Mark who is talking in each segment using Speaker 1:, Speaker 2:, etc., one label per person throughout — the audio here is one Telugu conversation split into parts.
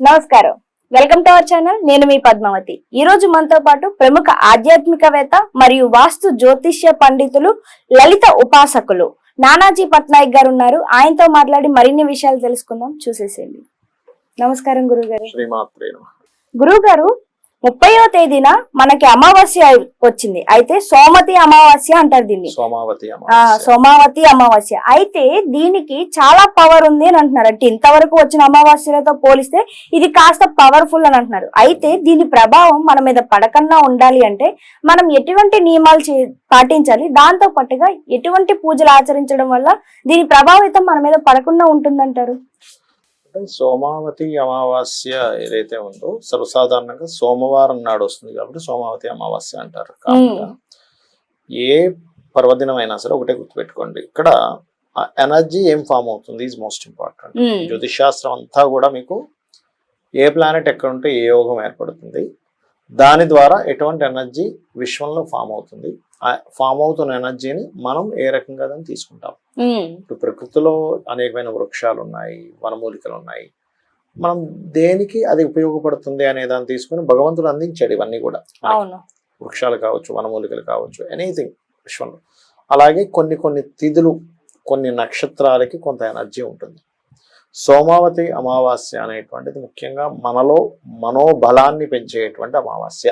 Speaker 1: నమస్కారం, వెల్కమ్ టు అవర్ ఛానల్. నేను మీ పద్మావతి. ఈ రోజు మనతో పాటు ప్రముఖ ఆధ్యాత్మికవేత్త మరియు వాస్తు జ్యోతిష్య పండితులు, లలిత ఉపాసకులు నానాజీ పట్నాయక్ గారు ఉన్నారు. ఆయనతో మాట్లాడి మరిన్ని విషయాలు తెలుసుకుందాం. చూసేసేయండి. నమస్కారం గురుగారు. గురుగారు, 30వ తేదీన మనకి అమావాస్య వచ్చింది. అయితే సోమతి అమావాస్య అంటారు దీన్ని. సోమావతి అమావాస్య. అయితే దీనికి చాలా పవర్ ఉంది అని అంటున్నారు. అంటే ఇంతవరకు వచ్చిన అమావాస్యలతో పోలిస్తే ఇది కాస్త పవర్ఫుల్ అని అంటున్నారు. అయితే దీని ప్రభావం మన మీద పడకుండా ఉండాలి అంటే మనం ఎటువంటి నియమాలు పాటించాలి, దాంతో పాటుగా ఎటువంటి పూజలు ఆచరించడం వల్ల దీని ప్రభావితం మన మీద పడకుండా ఉంటుందంటారు?
Speaker 2: సోమావతి అమావాస్య ఏదైతే ఉందో సర్వసాధారణంగా సోమవారం నాడు వస్తుంది కాబట్టి సోమావతి అమావాస్య అంటారు. కాకుండా ఏ పర్వదినం అయినా సరే ఒకటే గుర్తుపెట్టుకోండి, ఇక్కడ ఎనర్జీ ఏం ఫామ్ అవుతుంది ఈజ్ మోస్ట్ ఇంపార్టెంట్. జ్యోతిష్ శాస్త్రం అంతా కూడా మీకు ఏ ప్లానెట్ ఎక్కడ ఉంటే ఏ యోగం ఏర్పడుతుంది, దాని ద్వారా ఎటువంటి ఎనర్జీ విశ్వంలో ఫామ్ అవుతుంది, ఫామ్ అవుతున్న ఎనర్జీని మనం ఏ రకంగా దాన్ని తీసుకుంటాం. ఇప్పుడు ప్రకృతిలో అనేకమైన వృక్షాలు ఉన్నాయి, వనమూలికలు ఉన్నాయి. మనం దేనికి అది ఉపయోగపడుతుంది అనే దాన్ని తీసుకుని భగవంతుడు అందించాడు ఇవన్నీ కూడా. వృక్షాలు కావచ్చు, వనమూలికలు కావచ్చు, ఎనీథింగ్ విశ్వంలో. అలాగే కొన్ని కొన్ని తిథులు, కొన్ని నక్షత్రాలకి కొంత ఎనర్జీ ఉంటుంది. సోమావతి అమావాస్య అనేటువంటిది ముఖ్యంగా మనలో మనోబలాన్ని పెంచేటువంటి అమావాస్య.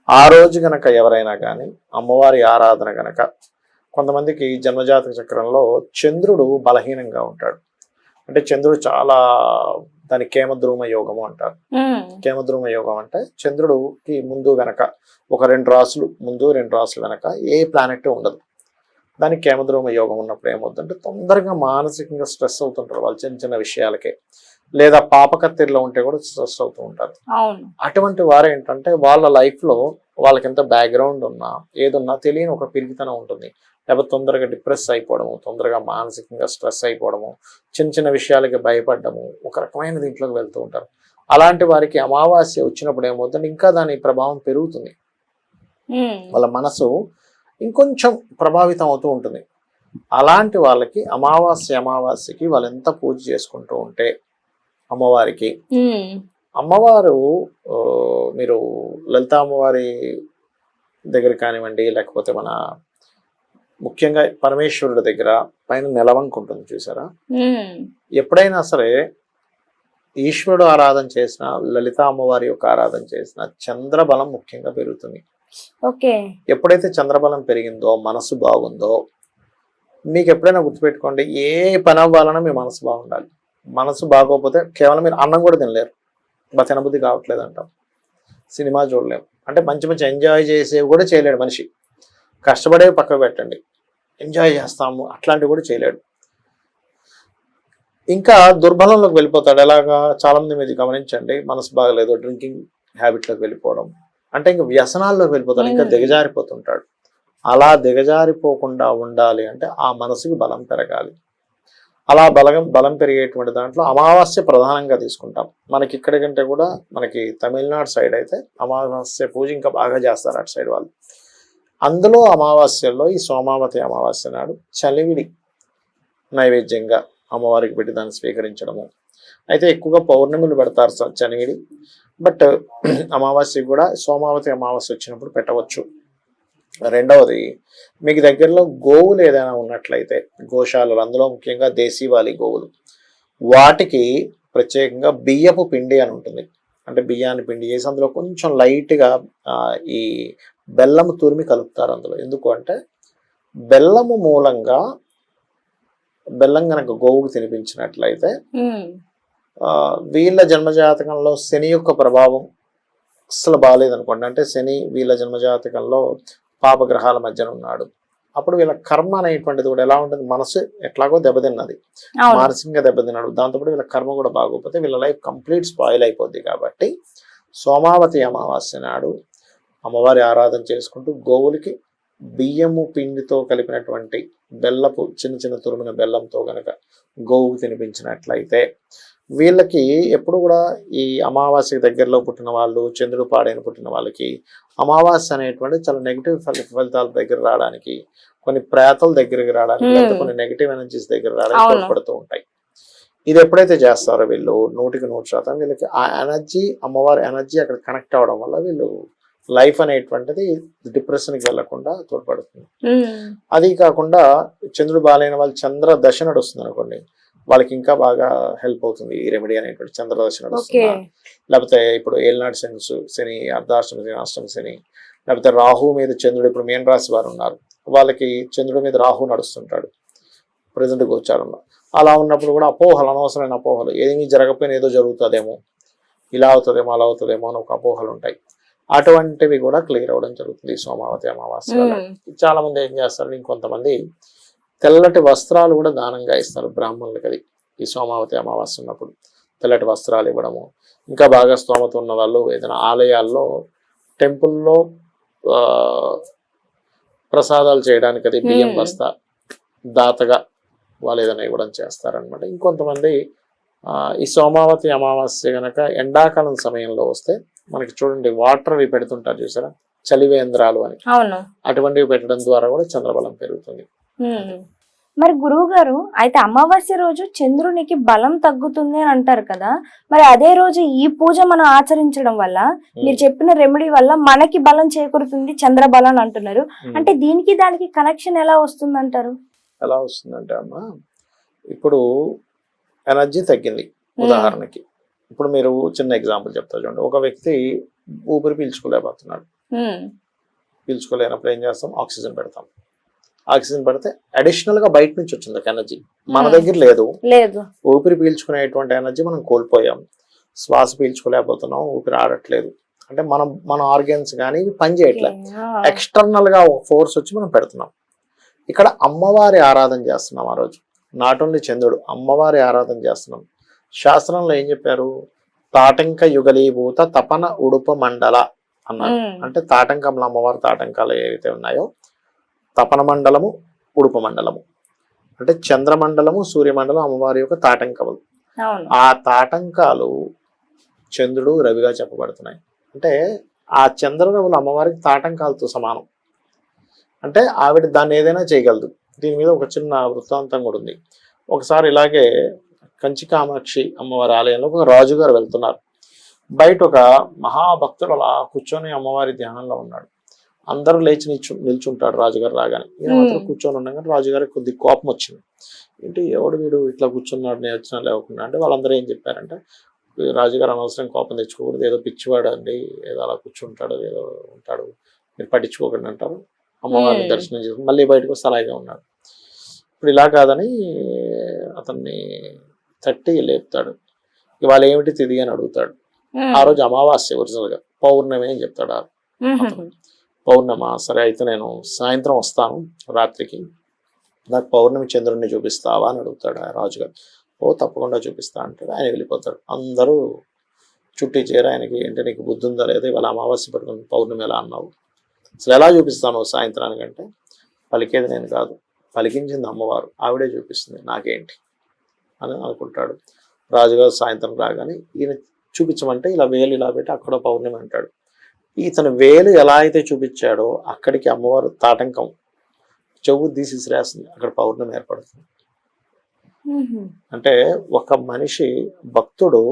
Speaker 2: ఆ రోజు గనక ఎవరైనా కానీ అమ్మవారి ఆరాధన గనక, కొంతమందికి జన్మజాతక చక్రంలో చంద్రుడు బలహీనంగా ఉంటాడు. అంటే చంద్రుడు చాలా, దాని కేమద్రుమ యోగము అంటారు. కేమద్రుమ యోగం అంటే చంద్రుడికి ముందు గనక ఒక 2 రాసులు ముందు 2 రాసులు వెనక ఏ ప్లానెట్ ఉండదు. దానికి కేమద్రుమ యోగం ఉన్నప్పుడు ఏమవుతుందంటే తొందరగా మానసికంగా స్ట్రెస్ అవుతుంటారు వాళ్ళు చిన్న చిన్న విషయాలకే. లేదా పాపకత్తిరిలో ఉంటే కూడా స్ట్రెస్ అవుతూ ఉంటారు. అటువంటి వారు ఏంటంటే వాళ్ళ లైఫ్ లో వాళ్ళకి ఎంత బ్యాక్గ్రౌండ్ ఉన్నా ఏదున్నా తెలియని ఒక పిరిగితనం ఉంటుంది. లేకపోతే తొందరగా డిప్రెస్ అయిపోవడము, తొందరగా మానసికంగా స్ట్రెస్ అయిపోవడము, చిన్న చిన్న విషయాలకి భయపడము, ఒక రకమైన దీంట్లోకి వెళ్తూ ఉంటారు. అలాంటి వారికి అమావాస్య వచ్చినప్పుడు ఏమవుతుంది, ఇంకా దాని ప్రభావం పెరుగుతుంది. వాళ్ళ మనసు ఇంకొంచెం ప్రభావితం అవుతూ ఉంటుంది. అలాంటి వాళ్ళకి అమావాస్యకి వాళ్ళు ఎంత పూజ చేసుకుంటూ ఉంటే అమ్మవారికి, అమ్మవారు మీరు లలిత అమ్మవారి దగ్గర కానివ్వండి, లేకపోతే మన ముఖ్యంగా పరమేశ్వరుడి దగ్గర పైన నెలవంక ఉంటుంది చూసారా. ఎప్పుడైనా సరే ఈశ్వరుడు ఆరాధన చేసిన, లలిత అమ్మవారి యొక్క ఆరాధన చేసిన చంద్రబలం ముఖ్యంగా పెరుగుతుంది. ఎప్పుడైతే చంద్రబలం పెరిగిందో, మనసు బాగుందో, మీకు ఎప్పుడైనా గుర్తుపెట్టుకోండి, ఏ పని అవ్వాలన్నా మీ మనసు బాగుండాలి. మనసు బాగోకపోతే కేవలం మీరు అన్నం కూడా తినలేరు. తినబుద్ధి కావట్లేదు అంటాం, సినిమా చూడలేము, అంటే మంచి మంచి ఎంజాయ్ చేసేవి కూడా చేయలేడు మనిషి. కష్టపడేవి పక్కకు పెట్టండి, ఎంజాయ్ చేస్తాము అట్లాంటివి కూడా చేయలేడు. ఇంకా దుర్బలంలోకి వెళ్ళిపోతాడు. ఎలాగా, చాలా మంది మీరు గమనించండి, మనసు బాగలేదు, డ్రింకింగ్ హ్యాబిట్లోకి వెళ్ళిపోవడం, అంటే ఇంకా వ్యసనాల్లోకి వెళ్ళిపోతాడు, ఇంకా దిగజారిపోతుంటాడు. అలా దిగజారిపోకుండా ఉండాలి అంటే ఆ మనసుకి బలం పెరగాలి. అలా బలం పెరిగేటువంటి దాంట్లో అమావాస్య ప్రధానంగా తీసుకుంటాం. మనకి ఇక్కడ కంటే కూడా మనకి తమిళనాడు సైడ్ అయితే అమావాస్య పూజ ఇంకా బాగా చేస్తారు అటు సైడ్ వాళ్ళు. అందులో అమావాస్యల్లో ఈ సోమావతి అమావాస్య నాడు చలివిడి నైవేద్యంగా అమ్మవారికి పెట్టి దాన్ని స్వీకరించడము. అయితే ఎక్కువగా పౌర్ణమిలు పెడతారు చలివిడి, బట్ అమావాస్యకి కూడా సోమావతి అమావాస్య వచ్చినప్పుడు పెట్టవచ్చు. రెండవది, మీకు దగ్గరలో గోవులు ఏదైనా ఉన్నట్లయితే గోశాలలు, అందులో ముఖ్యంగా దేశీవాలి గోవులు, వాటికి ప్రత్యేకంగా బియ్యపు పిండి అని ఉంటుంది. అంటే బియ్యాన్ని పిండి చేసి అందులో కొంచెం లైట్గా ఈ బెల్లము తురిమి కలుపుతారు అందులో. ఎందుకు అంటే బెల్లము మూలంగా, బెల్లం కనుక గోవుకు తినిపించినట్లయితే వీళ్ళ జన్మజాతకంలో శని యొక్క ప్రభావం అస్సలు బాగాలేదనుకోండి, అంటే శని వీళ్ళ జన్మజాతకంలో పాపగ్రహాల మధ్యన ఉన్నాడు, అప్పుడు వీళ్ళ కర్మ అనేటువంటిది కూడా ఎలా ఉంటుంది, మనసు ఎట్లాగో దెబ్బతిన్నది, మానసికంగా దెబ్బతిన్నాడు, దాంతోపాటు వీళ్ళ కర్మ కూడా బాగోకపోతే వీళ్ళ లైఫ్ కంప్లీట్ స్పాయిల్ అయిపోద్ది. కాబట్టి సోమావతి అమావాస్య నాడు అమ్మవారి ఆరాధన చేసుకుంటూ గోవులకి బియ్యము పిండితో కలిపినటువంటి బెల్లపు చిన్న చిన్న తురిమిన బెల్లంతో గనక గోవుకు తినిపించినట్లయితే వీళ్ళకి ఎప్పుడు కూడా ఈ అమావాస్యకి దగ్గరలో పుట్టిన వాళ్ళు, చంద్రుడు పాడైన పుట్టిన వాళ్ళకి అమావాస్య అనేటువంటి చాలా నెగిటివ్ ఫలితాల దగ్గర రావడానికి, కొన్ని ప్రేతల దగ్గరికి రావడానికి, లేకపోతే కొన్ని నెగిటివ్ ఎనర్జీస్ దగ్గర రావడానికి తోడ్పడుతూ ఉంటాయి. ఇది ఎప్పుడైతే చేస్తారో వీళ్ళు 100% వీళ్ళకి ఆ ఎనర్జీ, అమ్మవారి ఎనర్జీ అక్కడ కనెక్ట్ అవడం వల్ల వీళ్ళు లైఫ్ అనేటువంటిది డిప్రెషన్కి వెళ్లకుండా తోడ్పడుతుంది. అది కాకుండా చంద్రుడు బాలైన వాళ్ళు చంద్ర దశ నడుస్తుంది అనుకోండి, వాళ్ళకి ఇంకా బాగా హెల్ప్ అవుతుంది ఈ రెమెడీ అనేటువంటి. చంద్ర దశ నడుస్తుంది, లేకపోతే ఇప్పుడు ఏలినాటి శని, అర్ధాష్టమ శని, అష్టమ శని, లేకపోతే రాహు మీద చంద్రుడు, ఇప్పుడు మీన రాశి వారు ఉన్నారు, వాళ్ళకి చంద్రుడి మీద రాహు నడుస్తుంటాడు ప్రజెంట్ గోచారంలో. అలా ఉన్నప్పుడు కూడా అపోహలు, అనవసరమైన అపోహలు, ఏమీ జరగకపోయినా ఏదో జరుగుతుందేమో, ఇలా అవుతుందేమో, అలా అవుతుందేమో అని ఒక అపోహలు ఉంటాయి. అటువంటివి కూడా క్లియర్ అవ్వడం జరుగుతుంది ఈ సోమావతి అమావాస్య వల్ల. చాలా మంది ఏం చేస్తారు, ఇంకొంతమంది తెల్లటి వస్త్రాలు కూడా దానంగా ఇస్తారు బ్రాహ్మణులకి. అది ఈ సోమావతి అమావాస్య ఉన్నప్పుడు తెల్లటి వస్త్రాలు ఇవ్వడము. ఇంకా బాగా స్తోమత ఉన్న వాళ్ళు ఏదైనా ఆలయాల్లో, టెంపుల్లో ప్రసాదాలు చేయడానికి అది బియ్యం బస్తా దాతగా వాళ్ళు ఏదైనా ఇవ్వడం చేస్తారనమాట. ఇంకొంతమంది ఈ సోమావతి అమావాస్య గనక ఎండాకాలం సమయంలో వస్తే మనకి చూడండి వాటర్ అవి పెడుతుంటారు చూసారా, చలివేంద్రాలు అని, అటువంటివి పెట్టడం ద్వారా కూడా చంద్రబలం పెరుగుతుంది.
Speaker 1: మరి గురువు గారు, అయితే అమావాస్య రోజు చంద్రునికి బలం తగ్గుతుంది అని అంటారు కదా, మరి అదే రోజు ఈ పూజ మనం ఆచరించడం వల్ల, మీరు చెప్పిన రెమెడీ వల్ల మనకి బలం చేకూరుతుంది, చంద్ర బలం అంటున్నారు. అంటే దీనికి దానికి కనెక్షన్ ఎలా వస్తుంది అంటారు?
Speaker 2: ఎలా వస్తుందంటే అమ్మా, ఇప్పుడు ఎనర్జీ తగ్గింది. ఉదాహరణకి ఇప్పుడు మీరు చిన్న ఎగ్జాంపుల్ చెప్తా చూడండి. ఒక వ్యక్తి ఊపిరి పీల్చుకోలేకపోతున్నాడు, పీల్చుకోలేనప్పుడు ఏం చేస్తాం, ఆక్సిజన్ పెడతాం. ఆక్సిజన్ పెడితే అడిషనల్ గా బయట నుంచి వచ్చింది ఒక ఎనర్జీ, మన దగ్గర లేదు. ఊపిరి పీల్చుకునేటువంటి ఎనర్జీ మనం కోల్పోయాం, శ్వాస పీల్చుకోలేకపోతున్నాం, ఊపిరి ఆడట్లేదు. అంటే మన ఆర్గన్స్ కానీ పని చేయట్లేదు, ఎక్స్టర్నల్ గా ఒక ఫోర్స్ వచ్చి మనం పెడుతున్నాం. ఇక్కడ అమ్మవారి ఆరాధన చేస్తున్నాం ఆ రోజు, నాట్ ఓన్లీ చంద్రుడు, అమ్మవారి ఆరాధన చేస్తున్నాం. శాస్త్రంలో ఏం చెప్పారు, తాటంక యుగలీభూత తపన ఉడుప మండల అన్నారు. అంటే తాటంకంలో అమ్మవారి తాటంకాలు ఏవైతే ఉన్నాయో, తపన మండలము, ఉడుప మండలము, అంటే చంద్రమండలము, సూర్యమండలం అమ్మవారి యొక్క తాటంకములు. ఆ తాటంకాలు చంద్రుడు, రవిగా చెప్పబడుతున్నాయి. అంటే ఆ చంద్రరవులు అమ్మవారికి తాటంకాలతో సమానం. అంటే ఆవిడ దాన్ని ఏదైనా చేయగలదు. దీని మీద ఒక చిన్న వృత్తాంతం కూడా ఉంది. ఒకసారి ఇలాగే కంచి కామాక్షి అమ్మవారి ఆలయంలో ఒక రాజుగారు వెళ్తున్నారు. బయట ఒక మహాభక్తుడు అలా కూర్చొని అమ్మవారి ధ్యానంలో ఉన్నాడు. అందరూ లేచి నిల్చుంటాడు రాజుగారు రాగానే. ఈయన మాత్రం కూర్చొని ఉండగానే రాజుగారికి కొద్ది కోపం వచ్చింది. ఏంటి ఎవడు వీడు ఇట్లా కూర్చున్నాడు, నేను వచ్చినా లేకుండా. అంటే వాళ్ళందరూ ఏం చెప్పారంటే, రాజుగారు అనవసరం కోపం తెచ్చుకోకూడదు, ఏదో పిచ్చివాడు అండి, ఏదో అలా కూర్చుంటాడు, ఏదో ఉంటాడు, మీరు పట్టించుకోకండి అంటారు. అమ్మవారిని దర్శనం చేసుకుని మళ్ళీ బయటకు వస్తే అలాగే ఉన్నాడు. ఇప్పుడు ఇలా కాదని అతన్ని తట్టి లేపుతాడు. ఇవాళ ఏమిటి తిది అని అడుగుతాడు. ఆ రోజు అమావాస్య ఒరిజినల్ గా, పౌర్ణమి అని చెప్తాడు. పౌర్ణమా, సరే అయితే నేను సాయంత్రం వస్తాను రాత్రికి, నాకు పౌర్ణమి చంద్రుడిని చూపిస్తావా అని అడుగుతాడు ఆ రాజుగారు. ఓ తప్పకుండా చూపిస్తా అంటాడు. ఆయన వెళ్ళిపోతాడు. అందరూ చుట్టి చేరి ఆయనకి, ఏంటి నీకు బుద్ధి ఉందా లేదా, ఇవాళ అమావాస్య పట్టుకుని పౌర్ణమి ఎలా అన్నావు, అసలు ఎలా చూపిస్తాను సాయంత్రానికంటే, పలికేది నేను కాదు, పలికించింది అమ్మవారు, ఆవిడే చూపిస్తుంది, నాకేంటి అని అనుకుంటాడు. రాజుగారు సాయంత్రం రాగానే ఈయన చూపించమంటే ఇలా వేలు ఇలా పెట్టి అక్కడ పౌర్ణమి అంటాడు. ఇతను వేలు ఎలా అయితే చూపించాడో అక్కడికి అమ్మవారు తాటంకం చెవు తీసి శ్రేస్తుంది, అక్కడ పౌర్ణమి ఏర్పడుతుంది. అంటే ఒక మనిషి భక్తుడు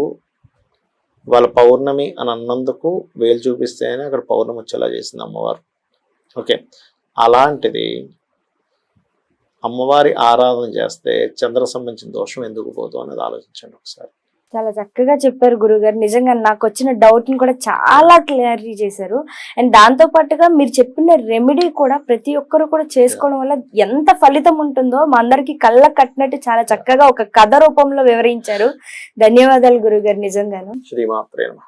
Speaker 2: వాళ్ళ పౌర్ణమి అని అన్నందుకు వేలు చూపిస్తేనే అక్కడ పౌర్ణమి వచ్చేలా చేసింది అమ్మవారు. ఓకే, అలాంటిది అమ్మవారి ఆరాధన చేస్తే చంద్ర సంబంధించిన దోషం ఎందుకు పోదు అనేది ఆలోచించండి ఒకసారి.
Speaker 1: చాలా చక్కగా చెప్పారు గురుగారు. నిజంగా నాకు వచ్చిన డౌట్ ని కూడా చాలా క్లియర్ చేశారు. అండ్ దాంతో పాటుగా మీరు చెప్పిన రెమెడీ కూడా ప్రతి ఒక్కరు కూడా చేసుకోవడం వల్ల ఎంత ఫలితం ఉంటుందో మా అందరికి కళ్ళ కట్టినట్టు చాలా చక్కగా ఒక కథ రూపంలో వివరించారు. ధన్యవాదాలు గురుగారు. నిజంగాను.
Speaker 2: శ్రీమాత్రే నమః.